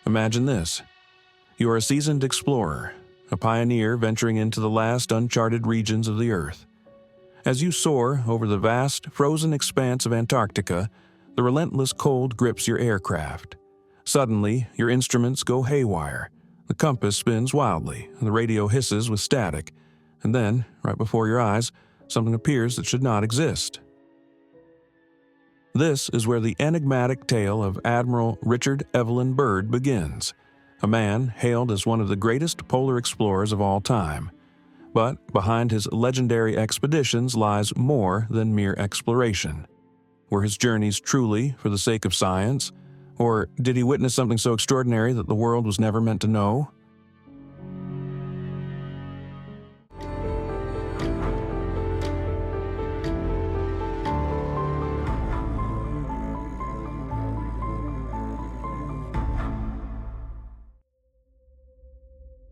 Imagine this. You are a seasoned explorer, a pioneer venturing into the last uncharted regions of the Earth. As you soar over the vast, frozen expanse of Antarctica, the relentless cold grips your aircraft. Suddenly, your instruments go haywire. The compass spins wildly, and the radio hisses with static. And then, right before your eyes, something appears that should not exist. This is where the enigmatic tale of Admiral Richard E. Byrd begins, a man hailed as one of the greatest polar explorers of all time. But behind his legendary expeditions lies more than mere exploration. Were his journeys truly for the sake of science, or did he witness something so extraordinary that the world was never meant to know?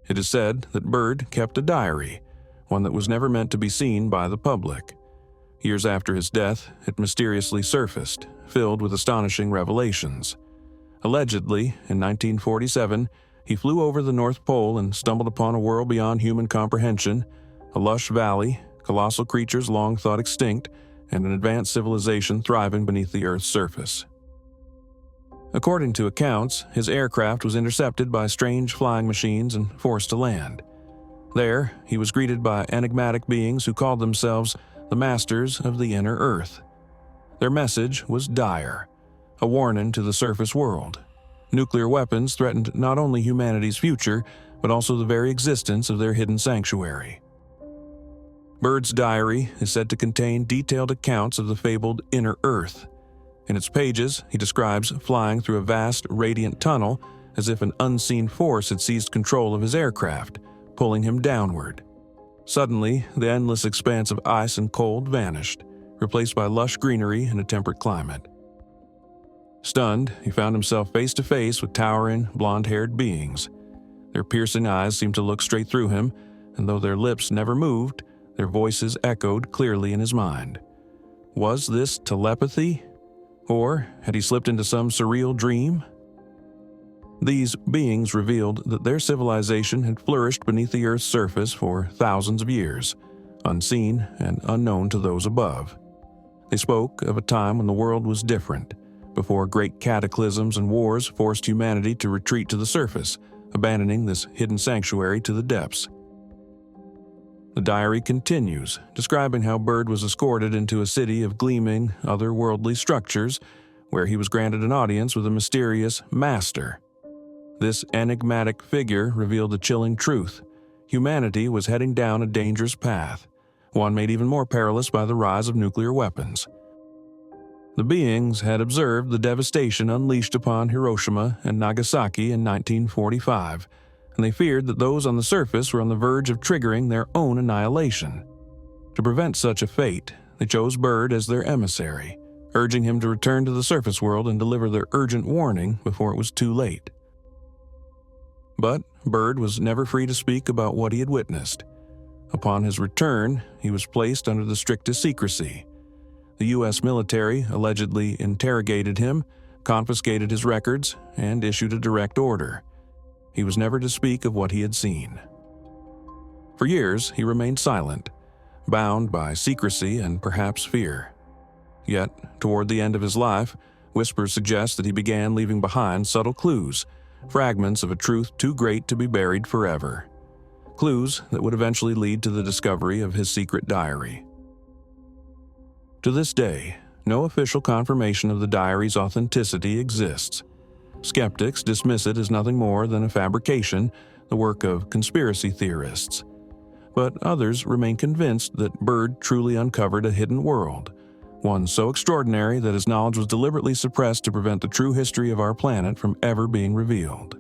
It is said that Byrd kept a diary, one that was never meant to be seen by the public. Years after his death, it mysteriously surfaced, filled with astonishing revelations. Allegedly, in 1947, he flew over the North Pole and stumbled upon a world beyond human comprehension, a lush valley, colossal creatures long thought extinct, and an advanced civilization thriving beneath the Earth's surface. According to accounts, his aircraft was intercepted by strange flying machines and forced to land. There, he was greeted by enigmatic beings who called themselves the Masters of the Inner Earth. Their message was dire, a warning to the surface world. Nuclear weapons threatened not only humanity's future, but also the very existence of their hidden sanctuary. Byrd's diary is said to contain detailed accounts of the fabled Inner Earth. In its pages, he describes flying through a vast, radiant tunnel as if an unseen force had seized control of his aircraft, pulling him downward. Suddenly, the endless expanse of ice and cold vanished, replaced by lush greenery and a temperate climate. Stunned, he found himself face to face with towering, blonde-haired beings. Their piercing eyes seemed to look straight through him, and though their lips never moved, their voices echoed clearly in his mind. Was this telepathy? Or had he slipped into some surreal dream? These beings revealed that their civilization had flourished beneath the Earth's surface for thousands of years, unseen and unknown to those above. They spoke of a time when the world was different, before great cataclysms and wars forced humanity to retreat to the surface, abandoning this hidden sanctuary to the depths. The diary continues, describing how Byrd was escorted into a city of gleaming, otherworldly structures, where he was granted an audience with a mysterious master. This enigmatic figure revealed a chilling truth. Humanity was heading down a dangerous path, one made even more perilous by the rise of nuclear weapons. The beings had observed the devastation unleashed upon Hiroshima and Nagasaki in 1945, and they feared that those on the surface were on the verge of triggering their own annihilation. To prevent such a fate, they chose Byrd as their emissary, urging him to return to the surface world and deliver their urgent warning before it was too late. But Byrd was never free to speak about what he had witnessed. Upon his return, he was placed under the strictest secrecy. The U.S. military allegedly interrogated him, confiscated his records, and issued a direct order. He was never to speak of what he had seen. For years, he remained silent, bound by secrecy and perhaps fear. Yet, toward the end of his life, whispers suggest that he began leaving behind subtle clues, fragments of a truth too great to be buried forever. Clues that would eventually lead to the discovery of his secret diary. To this day, no official confirmation of the diary's authenticity exists. Skeptics dismiss it as nothing more than a fabrication, the work of conspiracy theorists. But others remain convinced that Byrd truly uncovered a hidden world, one so extraordinary that his knowledge was deliberately suppressed to prevent the true history of our planet from ever being revealed.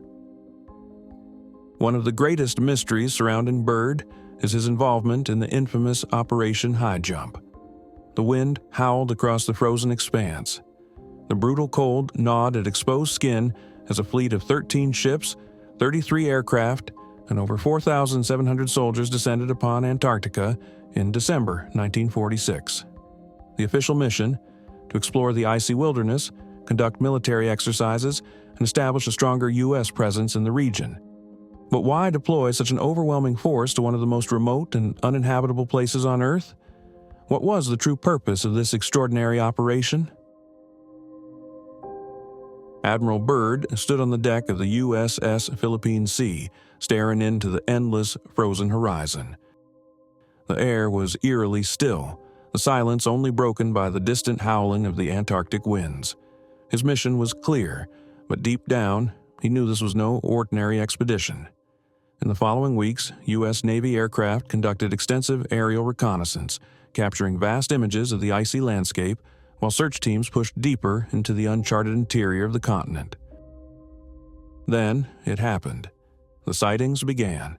One of the greatest mysteries surrounding Byrd is his involvement in the infamous Operation High Jump. The wind howled across the frozen expanse. The brutal cold gnawed at exposed skin as a fleet of 13 ships, 33 aircraft, and over 4,700 soldiers descended upon Antarctica in December 1946. The official mission, to explore the icy wilderness, conduct military exercises, and establish a stronger U.S. presence in the region. But why deploy such an overwhelming force to one of the most remote and uninhabitable places on Earth? What was the true purpose of this extraordinary operation? Admiral Byrd stood on the deck of the USS Philippine Sea, staring into the endless, frozen horizon. The air was eerily still, the silence only broken by the distant howling of the Antarctic winds. His mission was clear, but deep down, he knew this was no ordinary expedition. In the following weeks, U.S. Navy aircraft conducted extensive aerial reconnaissance, capturing vast images of the icy landscape, while search teams pushed deeper into the uncharted interior of the continent. Then it happened. The sightings began.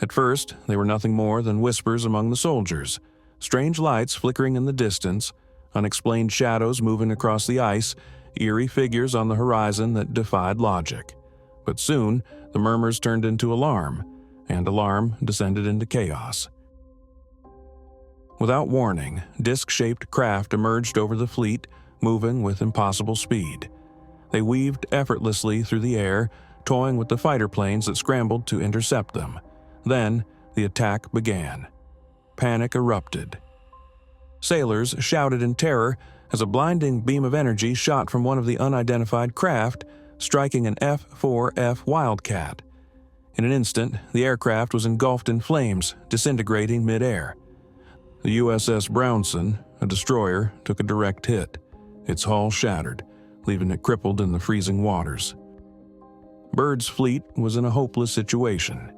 At first, they were nothing more than whispers among the soldiers, strange lights flickering in the distance, unexplained shadows moving across the ice, eerie figures on the horizon that defied logic. But soon, the murmurs turned into alarm, and alarm descended into chaos. Without warning, disc-shaped craft emerged over the fleet, moving with impossible speed. They weaved effortlessly through the air, toying with the fighter planes that scrambled to intercept them. Then, the attack began. Panic erupted. Sailors shouted in terror as a blinding beam of energy shot from one of the unidentified craft, striking an F-4F Wildcat. In an instant, the aircraft was engulfed in flames, disintegrating mid-air. The USS Brownson, a destroyer, took a direct hit. Its hull shattered, leaving it crippled in the freezing waters. Byrd's fleet was in a hopeless situation.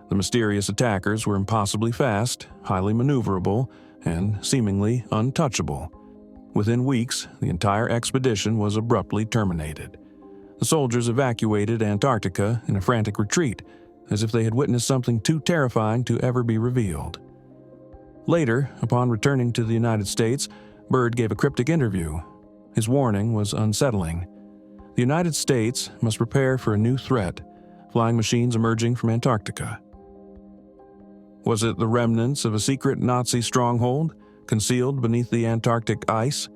The mysterious attackers were impossibly fast, highly maneuverable, and seemingly untouchable. Within weeks, the entire expedition was abruptly terminated. The soldiers evacuated Antarctica in a frantic retreat, as if they had witnessed something too terrifying to ever be revealed. Later, upon returning to the United States, Byrd gave a cryptic interview. His warning was unsettling. The United States must prepare for a new threat, flying machines emerging from Antarctica. Was it the remnants of a secret Nazi stronghold, concealed beneath the Antarctic ice?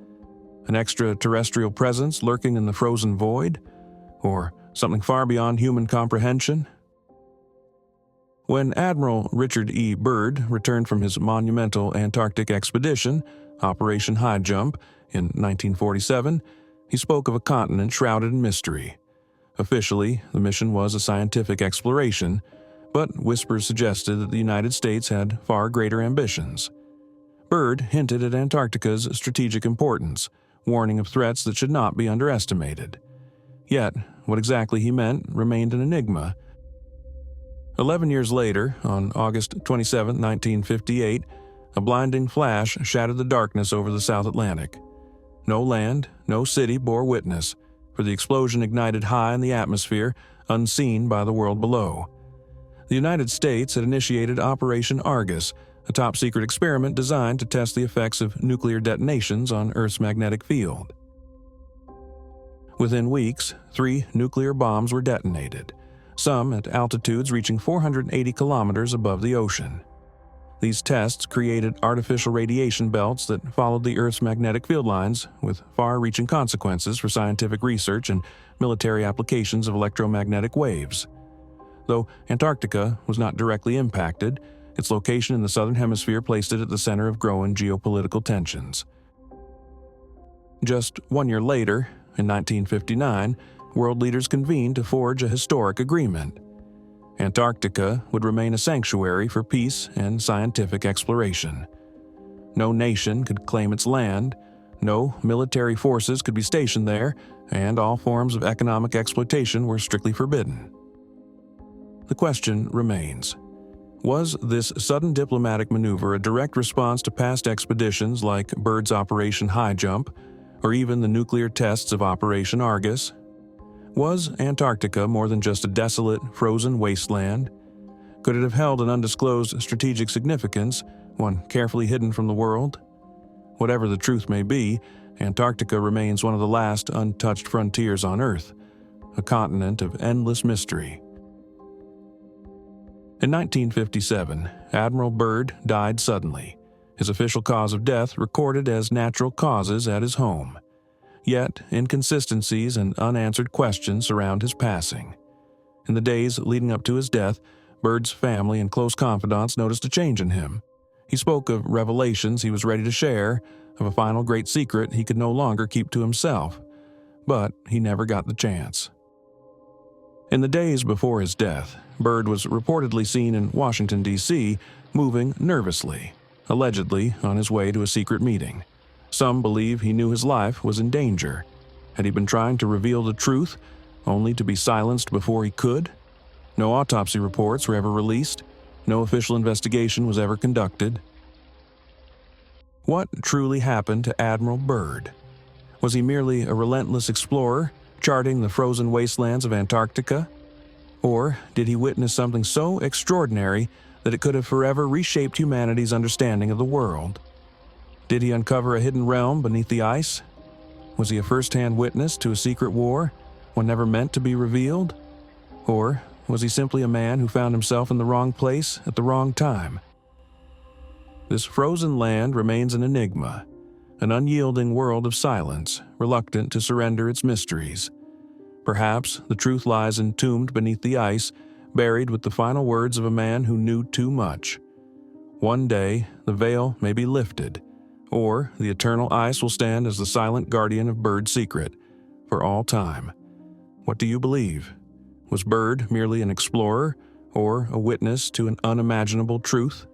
An extraterrestrial presence lurking in the frozen void? Or something far beyond human comprehension? When Admiral Richard E. Byrd returned from his monumental Antarctic expedition, Operation High Jump, in 1947, he spoke of a continent shrouded in mystery. Officially, the mission was a scientific exploration, but whispers suggested that the United States had far greater ambitions. Byrd hinted at Antarctica's strategic importance, warning of threats that should not be underestimated. Yet, what exactly he meant remained an enigma. 11 years later, on August 27, 1958, a blinding flash shattered the darkness over the South Atlantic. No land, no city bore witness, for the explosion ignited high in the atmosphere, unseen by the world below. The United States had initiated Operation Argus, a top-secret experiment designed to test the effects of nuclear detonations on Earth's magnetic field. Within weeks, 3 nuclear bombs were detonated, some at altitudes reaching 480 kilometers above the ocean. These tests created artificial radiation belts that followed the Earth's magnetic field lines, with far-reaching consequences for scientific research and military applications of electromagnetic waves. Though Antarctica was not directly impacted, its location in the southern hemisphere placed it at the center of growing geopolitical tensions. Just 1 year later, in 1959, world leaders convened to forge a historic agreement. Antarctica would remain a sanctuary for peace and scientific exploration. No nation could claim its land, no military forces could be stationed there, and all forms of economic exploitation were strictly forbidden. The question remains: was this sudden diplomatic maneuver a direct response to past expeditions like Byrd's Operation High Jump, or even the nuclear tests of Operation Argus? Was Antarctica more than just a desolate, frozen wasteland? Could it have held an undisclosed strategic significance, one carefully hidden from the world? Whatever the truth may be, Antarctica remains one of the last untouched frontiers on Earth, a continent of endless mystery. In 1957, Admiral Byrd died suddenly, his official cause of death recorded as natural causes at his home. Yet, inconsistencies and unanswered questions surround his passing. In the days leading up to his death, Byrd's family and close confidants noticed a change in him. He spoke of revelations he was ready to share, of a final great secret he could no longer keep to himself. But he never got the chance. In the days before his death, Byrd was reportedly seen in Washington, D.C., moving nervously, allegedly on his way to a secret meeting. Some believe he knew his life was in danger. Had he been trying to reveal the truth, only to be silenced before he could? No autopsy reports were ever released. No official investigation was ever conducted. What truly happened to Admiral Byrd? Was he merely a relentless explorer, charting the frozen wastelands of Antarctica? Or did he witness something so extraordinary that it could have forever reshaped humanity's understanding of the world? Did he uncover a hidden realm beneath the ice? Was he a first-hand witness to a secret war, one never meant to be revealed? Or was he simply a man who found himself in the wrong place at the wrong time? This frozen land remains an enigma, an unyielding world of silence, reluctant to surrender its mysteries. Perhaps the truth lies entombed beneath the ice, buried with the final words of a man who knew too much. One day, the veil may be lifted, or the eternal ice will stand as the silent guardian of Byrd's secret for all time. What do you believe? Was Byrd merely an explorer, or a witness to an unimaginable truth?